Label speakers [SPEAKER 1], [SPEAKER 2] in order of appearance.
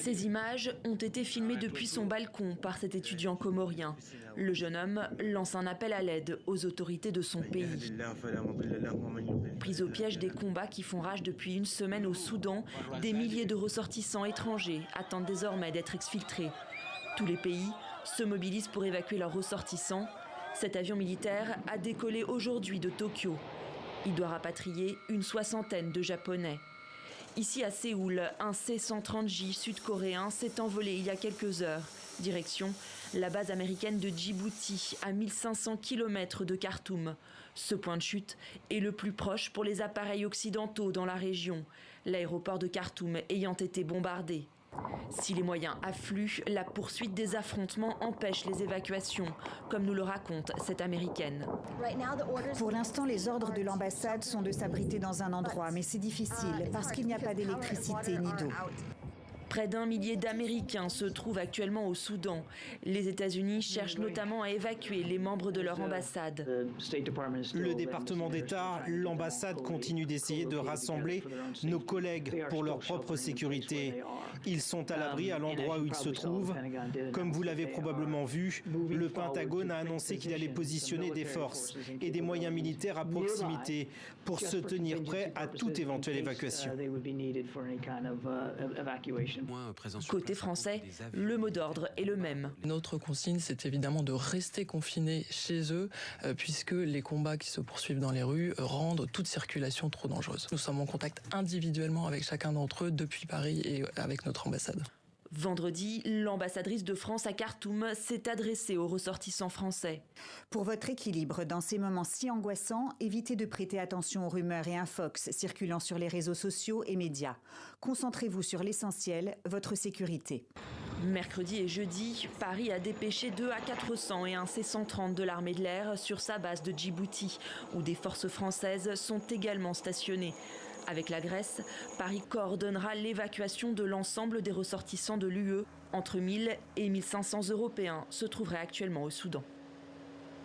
[SPEAKER 1] Ces images ont été filmées depuis son balcon par cet étudiant comorien. Le jeune homme lance un appel à l'aide aux autorités de son pays. Pris au piège des combats qui font rage depuis une semaine au Soudan, des milliers de ressortissants étrangers attendent désormais d'être exfiltrés. Tous les pays se mobilisent pour évacuer leurs ressortissants. Cet avion militaire a décollé aujourd'hui de Tokyo. Il doit rapatrier une soixantaine de Japonais. Ici à Séoul, un C-130J sud-coréen s'est envolé il y a quelques heures. Direction la base américaine de Djibouti, à 1500 km de Khartoum. Ce point de chute est le plus proche pour les appareils occidentaux dans la région, l'aéroport de Khartoum ayant été bombardé. Si les moyens affluent, la poursuite des affrontements empêche les évacuations, comme nous le raconte cette Américaine.
[SPEAKER 2] Pour l'instant, les ordres de l'ambassade sont de s'abriter dans un endroit, mais c'est difficile parce qu'il n'y a pas d'électricité ni d'eau.
[SPEAKER 1] Près d'1 millier d'Américains se trouvent actuellement au Soudan. Les États-Unis cherchent notamment à évacuer les membres de leur ambassade.
[SPEAKER 3] Le département d'État, l'ambassade continue d'essayer de rassembler nos collègues pour leur propre sécurité. Ils sont à l'abri à l'endroit où ils se trouvent. Comme vous l'avez probablement vu, le Pentagone a annoncé qu'il allait positionner des forces et des moyens militaires à proximité pour se tenir prêts à toute éventuelle évacuation.
[SPEAKER 1] Côté français, le mot d'ordre est le même.
[SPEAKER 4] Notre consigne, c'est évidemment de rester confinés chez eux, puisque les combats qui se poursuivent dans les rues rendent toute circulation trop dangereuse. Nous sommes en contact individuellement avec chacun d'entre eux depuis Paris et avec notre ambassade.
[SPEAKER 1] Vendredi, l'ambassadrice de France à Khartoum s'est adressée aux ressortissants français.
[SPEAKER 2] Pour votre équilibre dans ces moments si angoissants, évitez de prêter attention aux rumeurs et infox circulant sur les réseaux sociaux et médias. Concentrez-vous sur l'essentiel, votre sécurité.
[SPEAKER 1] Mercredi et jeudi, Paris a dépêché 2 A400 et un C-130 de l'armée de l'air sur sa base de Djibouti, où des forces françaises sont également stationnées. Avec la Grèce, Paris coordonnera l'évacuation de l'ensemble des ressortissants de l'UE. Entre 1000 et 1500 Européens se trouveraient actuellement au Soudan.